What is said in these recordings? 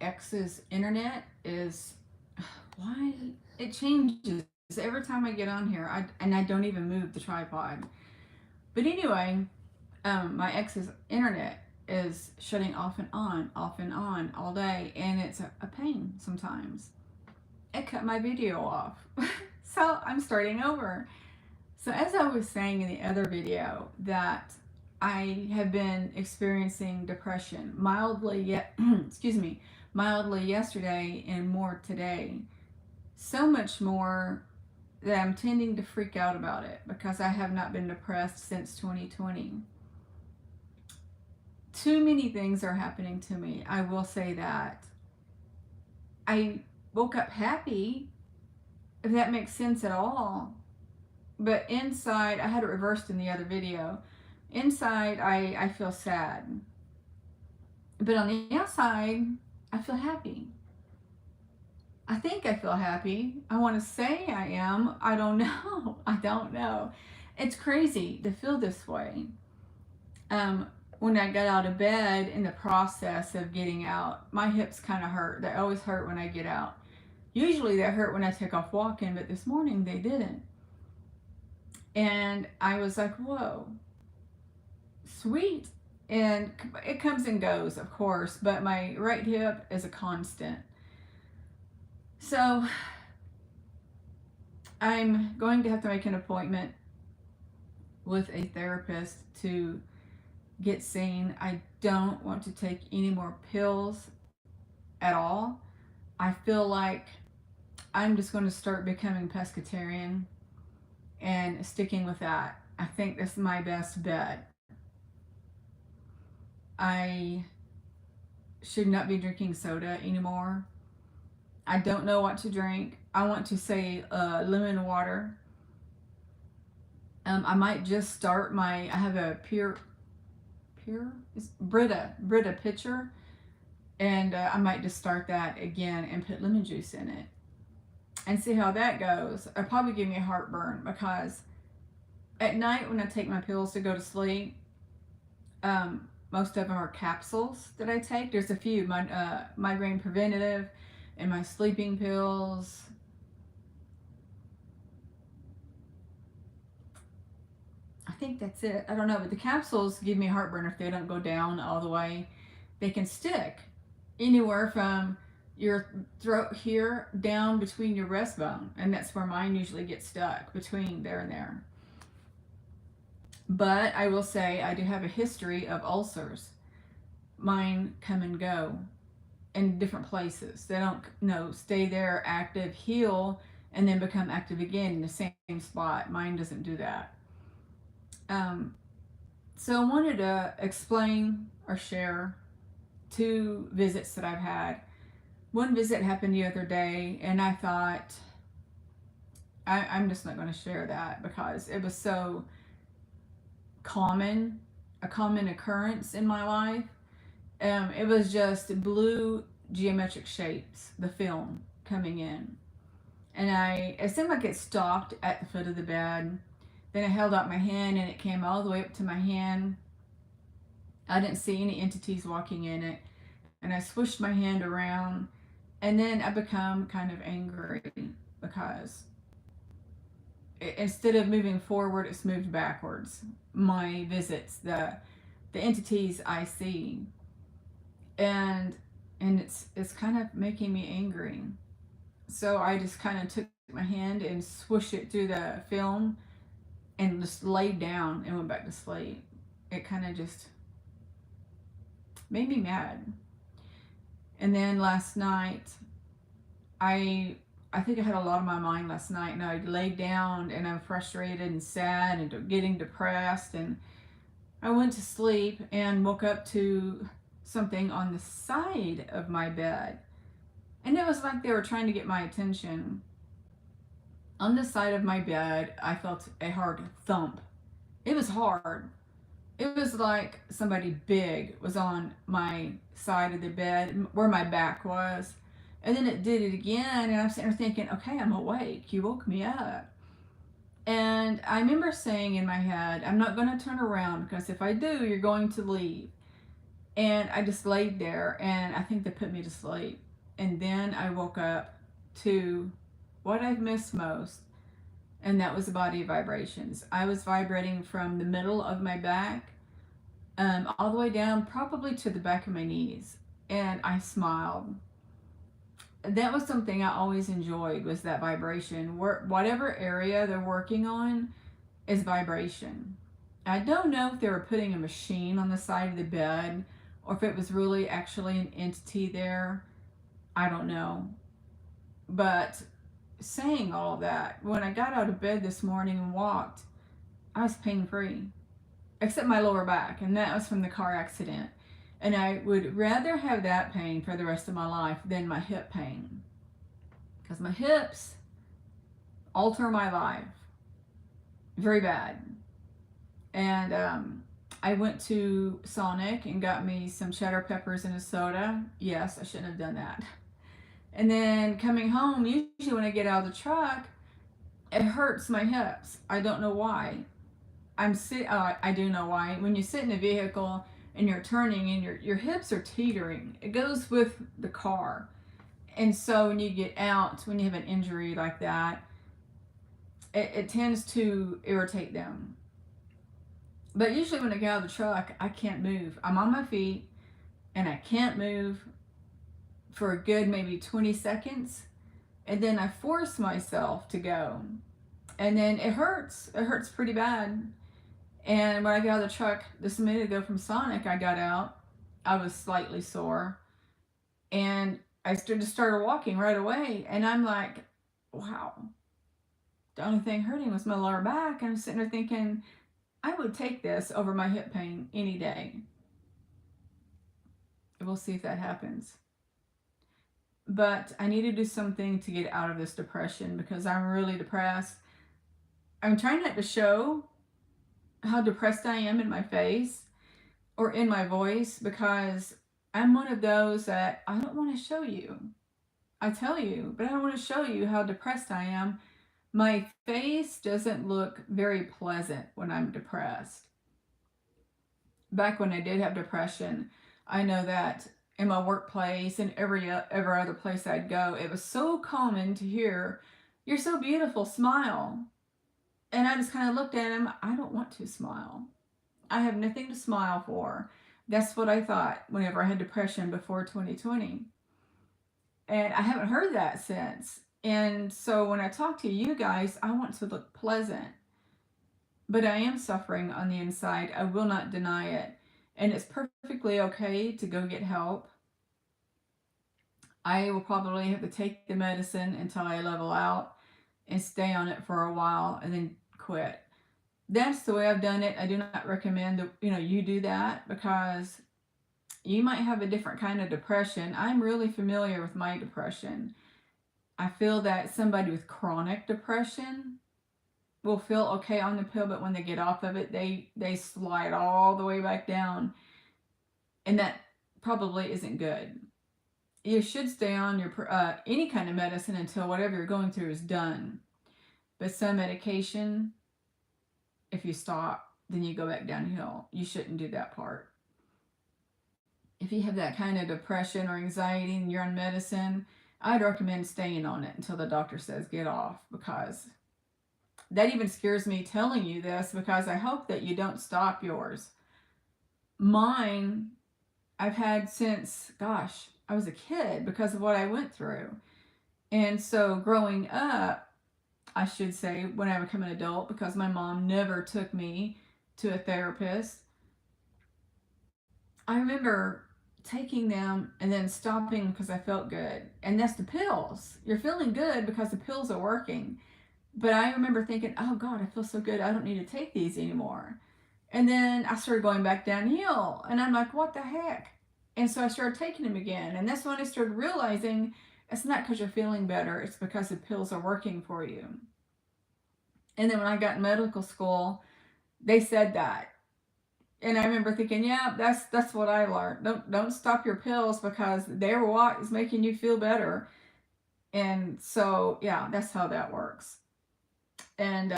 ex's internet is, why it changes every time I get on here. And I don't even move the tripod. But anyway, my ex's internet is shutting off and on all day, and it's a pain sometimes. It cut my video off. So I'm starting over. So as I was saying in the other video, that I have been experiencing depression mildly yet excuse me, mildly yesterday and more today. So much more that I'm tending to freak out about it because I have not been depressed since 2020. Too many things are happening to me. I will say that. I woke up happy, if that makes sense at all. But inside, I had it reversed in the other video. Inside, I feel sad. But on the outside, I feel happy. I think I feel happy. I want to say I am. I don't know. I don't know. It's crazy to feel this way. When I got out of bed in the process of getting out, my hips kind of hurt. They always hurt when I get out. Usually they hurt when I take off walking, but this morning they didn't. And I was like, whoa, sweet. And it comes and goes, of course, but my right hip is a constant. So I'm going to have to make an appointment with a therapist to get seen. I don't want to take any more pills at all. I feel like I'm just going to start becoming pescatarian and sticking with that. I think that's my best bet. I should not be drinking soda anymore. I don't know what to drink. I want to say lemon water. I might just start I have a Brita pitcher, and I might just start that again and put lemon juice in it and see how that goes. It'll probably give me a heartburn because at night when I take my pills to go to sleep, most of them are capsules that I take. There's a few, migraine preventative and my sleeping pills. I think that's it. I don't know, but the capsules give me heartburn if they don't go down all the way. They can stick anywhere from your throat here down between your breastbone, and that's where mine usually get stuck, between there and there. But I will say I do have a history of ulcers. Mine come and go in different places. They don't stay there active, heal, and then become active again in the same spot. Mine doesn't do that. So I wanted to explain or share 2 visits that I've had. One visit happened the other day, and I thought, I'm just not going to share that because it was so a common occurrence in my life. It was just blue geometric shapes, the film coming in. And it seemed like it stopped at the foot of the bed. Then I held out my hand and it came all the way up to my hand. I didn't see any entities walking in it. And I swished my hand around, and then I become kind of angry because instead of moving forward, it's moved backwards. My visits, the entities I see, and it's kind of making me angry. So I just kind of took my hand and swished it through the film and just laid down and went back to sleep. It kind of just made me mad. And then last night, I think I had a lot on my mind last night, and I laid down and I'm frustrated and sad and getting depressed, and I went to sleep and woke up to something on the side of my bed. And it was like they were trying to get my attention. On the side of my bed, I felt a hard thump. It was hard. It was like somebody big was on my side of the bed where my back was. And then it did it again, and I'm sitting there thinking, okay, I'm awake. You woke me up. And I remember saying in my head, I'm not going to turn around because if I do, you're going to leave. And I just laid there, and I think they put me to sleep. And then I woke up to what I've missed most, and that was the body vibrations. I was vibrating from the middle of my back, all the way down, probably to the back of my knees. And I smiled. That was something I always enjoyed, was that vibration. Whatever area they're working on is vibration. I don't know if they were putting a machine on the side of the bed or if it was really actually an entity there. I don't know. But saying all of that, when I got out of bed this morning and walked, I was pain free, except my lower back, and that was from the car accident. And I would rather have that pain for the rest of my life than my hip pain, because my hips alter my life very bad. And I went to Sonic and got me some cheddar peppers and a soda. Yes, I shouldn't have done that. And then coming home, usually when I get out of the truck, it hurts my hips. I don't know why. I do know why. When you sit in a vehicle and you're turning and your hips are teetering, it goes with the car. And so when you get out, when you have an injury like that, it tends to irritate them. But usually when I get out of the truck, I can't move. I'm on my feet and I can't move for a good maybe 20 seconds. And then I force myself to go. And then it hurts. It hurts pretty bad. And when I got out of the truck this minute ago from Sonic, I got out. I was slightly sore. And I just started walking right away. And I'm like, wow. The only thing hurting was my lower back. I'm sitting there thinking, I would take this over my hip pain any day. We'll see if that happens. But I need to do something to get out of this depression because I'm really depressed. I'm trying not to show how depressed I am in my face or in my voice because I'm one of those that I don't want to show you. I tell you, but I don't want to show you how depressed I am. My face doesn't look very pleasant when I'm depressed. Back when I did have depression, I know that in my workplace and every other place I'd go, it was so common to hear, "You're so beautiful, smile." And I just kind of looked at him, I don't want to smile. I have nothing to smile for. That's what I thought whenever I had depression before 2020. And I haven't heard that since. And so when I talk to you guys, I want to look pleasant. But I am suffering on the inside. I will not deny it. And it's perfectly okay to go get help. I will probably have to take the medicine until I level out and stay on it for a while and then quit. That's the way I've done it. I do not recommend that you do that because you might have a different kind of depression. I'm really familiar with my depression. I feel that somebody with chronic depression will feel okay on the pill, but when they get off of it, they slide all the way back down, and that probably isn't good. You should stay on your any kind of medicine until whatever you're going through is done. But some medication, if you stop, then you go back downhill. You shouldn't do that part. If you have that kind of depression or anxiety and you're on medicine, I'd recommend staying on it until the doctor says get off, because that even scares me telling you this because I hope that you don't stop yours. Mine, I've had since, gosh, I was a kid because of what I went through. And so growing up, I should say, when I became an adult, because my mom never took me to a therapist, I remember taking them and then stopping because I felt good. And that's the pills. You're feeling good because the pills are working. But I remember thinking, oh God, I feel so good. I don't need to take these anymore. And then I started going back downhill. And I'm like, what the heck? And so I started taking them again. And that's when I started realizing it's not because you're feeling better, it's because the pills are working for you. And then when I got in medical school, they said that. And I remember thinking, yeah, that's what I learned. Don't stop your pills because they're what is making you feel better. And so yeah, that's how that works. And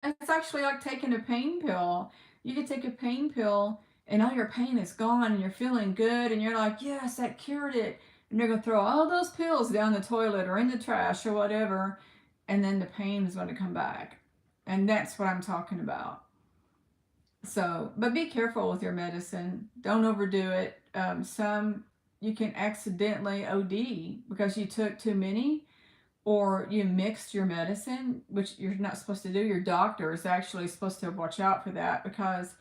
it's actually like taking a pain pill. You could take a pain pill and all your pain is gone and you're feeling good and you're like, yes, that cured it. And they're going to throw all those pills down the toilet or in the trash or whatever. And then the pain is going to come back. And that's what I'm talking about. So, but be careful with your medicine. Don't overdo it. Some you can accidentally OD because you took too many or you mixed your medicine, which you're not supposed to do. Your doctor is actually supposed to watch out for that, because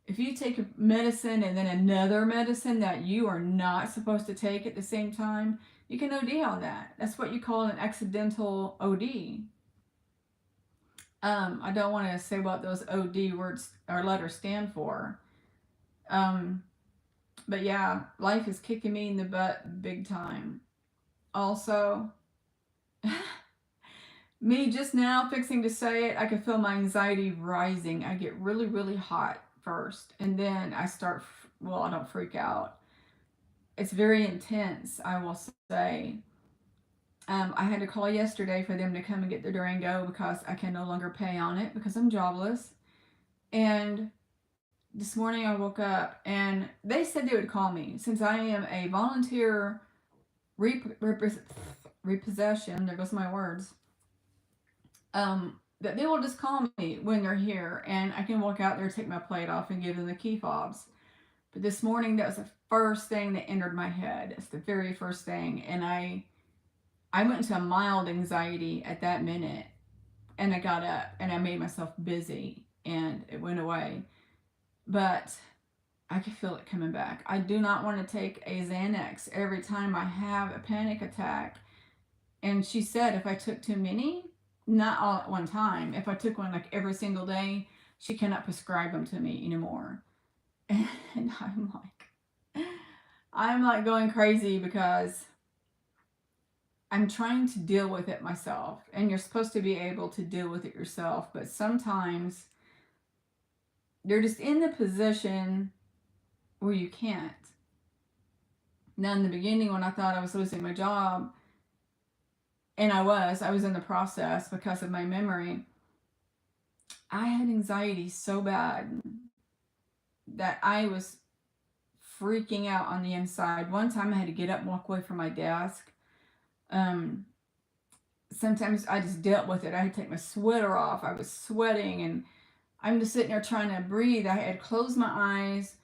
if you take a medicine and then another medicine that you are not supposed to take at the same time, you can OD on that. That's what you call an accidental OD. I don't want to say what those OD words or letters stand for. Um, but yeah, life is kicking me in the butt big time. Also, me just now fixing to say it, I can feel my anxiety rising. I get really, really hot first, and then I start, well, I don't freak out. It's very intense, I will say. I had to call yesterday for them to come and get the Durango because I can no longer pay on it because I'm jobless. And this morning I woke up and they said they would call me since I am a volunteer repossession. There goes my words. That they will just call me when they're here and I can walk out there, take my plate off, and give them the key fobs. But this morning, that was the first thing that entered my head. It's the very first thing. And I went into a mild anxiety at that minute. And I got up and I made myself busy and it went away. But I could feel it coming back. I do not want to take a Xanax every time I have a panic attack. And she said if I took too many, not all at one time, if I took one like every single day, she cannot prescribe them to me anymore. And I'm like going crazy because I'm trying to deal with it myself. And you're supposed to be able to deal with it yourself. But sometimes you're just in the position where you can't. Now, in the beginning, when I thought I was losing my job, and I was in the process because of my memory, I had anxiety so bad that I was freaking out on the inside. One time I had to get up and walk away from my desk. Sometimes I just dealt with it. I had to take my sweater off. I was sweating and I'm just sitting there trying to breathe. I had to close my eyes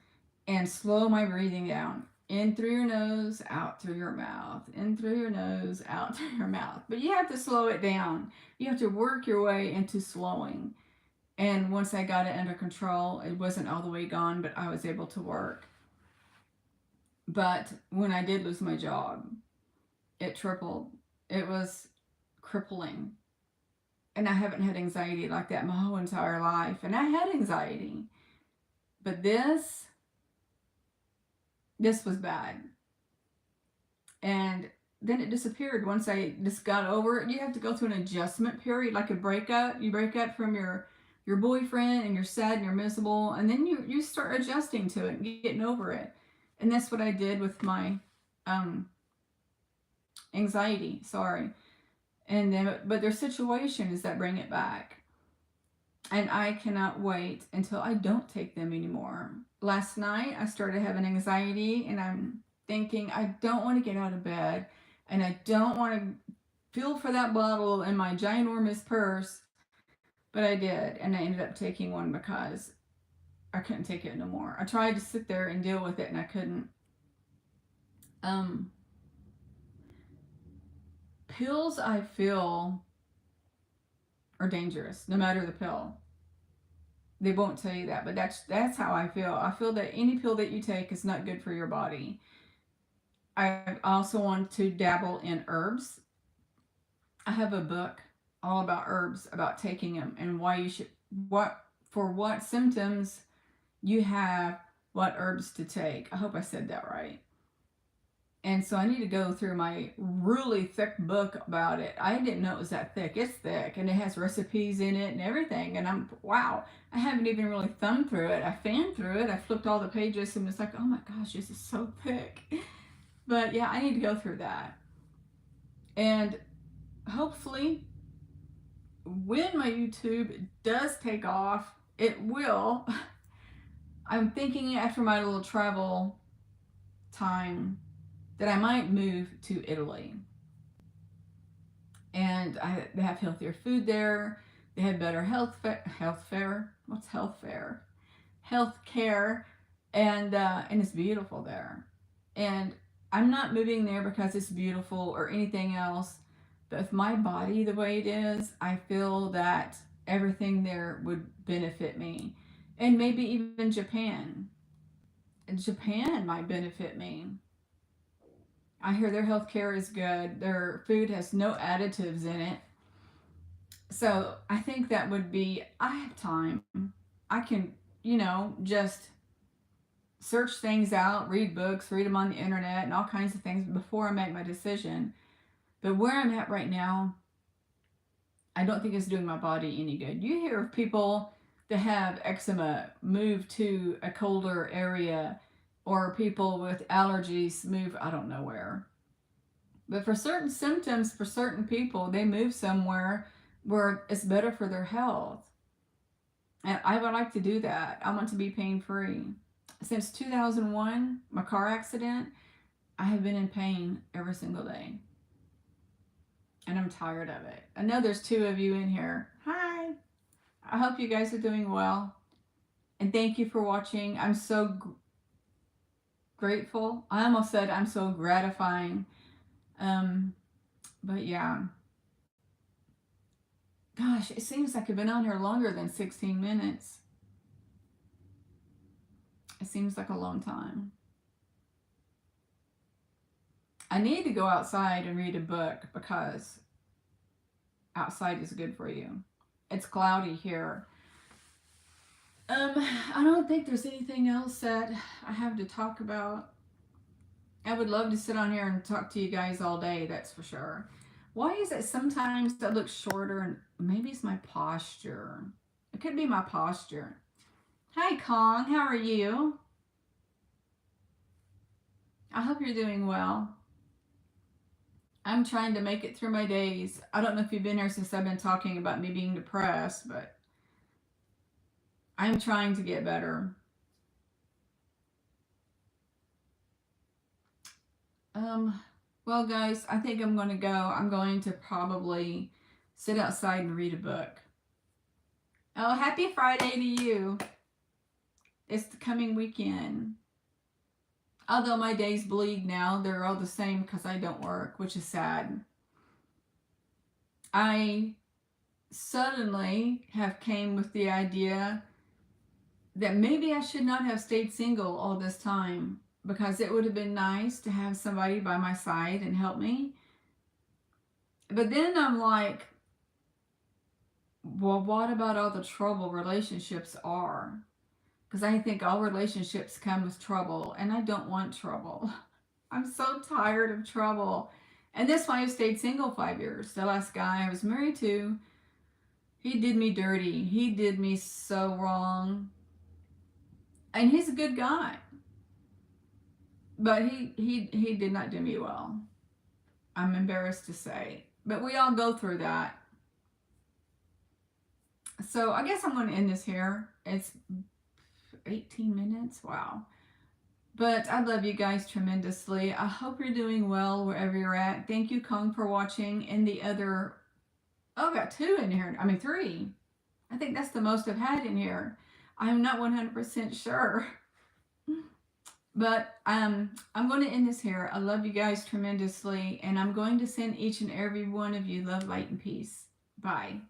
and slow my breathing down. In through your nose, out through your mouth. In through your nose, out through your mouth. But you have to slow it down. You have to work your way into slowing. And once I got it under control, it wasn't all the way gone, but I was able to work. But when I did lose my job, it tripled. It was crippling. And I haven't had anxiety like that my whole entire life. And I had anxiety. But this was bad. And then it disappeared once I just got over it. You have to go through an adjustment period, like a breakup. You break up from your boyfriend and you're sad and you're miserable. And then you start adjusting to it and getting over it. And that's what I did with my anxiety. Sorry. And then, but there's situations that bring it back. And I cannot wait until I don't take them anymore. Last night, I started having anxiety, and I'm thinking, I don't want to get out of bed, and I don't want to feel for that bottle in my ginormous purse. But I did, and I ended up taking one because I couldn't take it no more. I tried to sit there and deal with it, and I couldn't. Pills, I feel, are dangerous, no matter the pill. They won't tell you that, but that's how I feel. I feel that any pill that you take is not good for your body. I also want to dabble in herbs. I have a book all about herbs, about taking them and why you should, for what symptoms you have, what herbs to take. I hope I said that right. And so I need to go through my really thick book about it. I didn't know it was that thick. It's thick, and it has recipes in it and everything. And wow, I haven't even really thumbed through it. I fanned through it. I flipped all the pages, and it's like, oh my gosh, this is so thick. But yeah, I need to go through that. And hopefully, when my YouTube does take off, it will. I'm thinking after my little travel time that I might move to Italy. And they have healthier food there. They have better health fare. What's health fare? Health care, and it's beautiful there. And I'm not moving there because it's beautiful or anything else. But with my body the way it is, I feel that everything there would benefit me, and maybe even Japan. Japan might benefit me. I hear their healthcare is good. Their food has no additives in it. So I think that would be, I have time. I can, just search things out, read books, read them on the internet, and all kinds of things before I make my decision. But where I'm at right now, I don't think it's doing my body any good. You hear of people that have eczema move to a colder area, or people with allergies move, I don't know where. But for certain symptoms, for certain people, they move somewhere where it's better for their health. And I would like to do that. I want to be pain free. Since 2001, my car accident, I have been in pain every single day. And I'm tired of it. I know there's two of you in here. Hi. I hope you guys are doing well. And thank you for watching. I'm so grateful. I almost said I'm so gratifying. But yeah. Gosh, it seems like I've been on here longer than 16 minutes. It seems like a long time. I need to go outside and read a book because outside is good for you. It's cloudy here. I don't think there's anything else that I have to talk about. I would love to sit on here and talk to you guys all day, that's for sure. Why is it sometimes I look shorter, and maybe it's my posture? It could be my posture. Hi, Kong. How are you? I hope you're doing well. I'm trying to make it through my days. I don't know if you've been here since I've been talking about me being depressed, but I'm trying to get better. Well, guys, I think I'm going to go. I'm going to probably sit outside and read a book. Oh, happy Friday to you. It's the coming weekend. Although my days bleed now, they're all the same because I don't work, which is sad. I suddenly have came with the idea that maybe I should not have stayed single all this time, because it would have been nice to have somebody by my side and help me. But then I'm like, well, what about all the trouble relationships are? Because I think all relationships come with trouble, and I don't want trouble. I'm so tired of trouble. And that's why I stayed single 5 years. The last guy I was married to, he did me dirty. He did me so wrong. And he's a good guy. But he did not do me well. I'm embarrassed to say. But we all go through that. So I guess I'm going to end this here. It's 18 minutes. Wow. But I love you guys tremendously. I hope you're doing well wherever you're at. Thank you, Kong, for watching. And the other, oh, I got 2 in here. I mean 3. I think that's the most I've had in here. I'm not 100% sure. But I'm going to end this here. I love you guys tremendously. And I'm going to send each and every one of you love, light, and peace. Bye.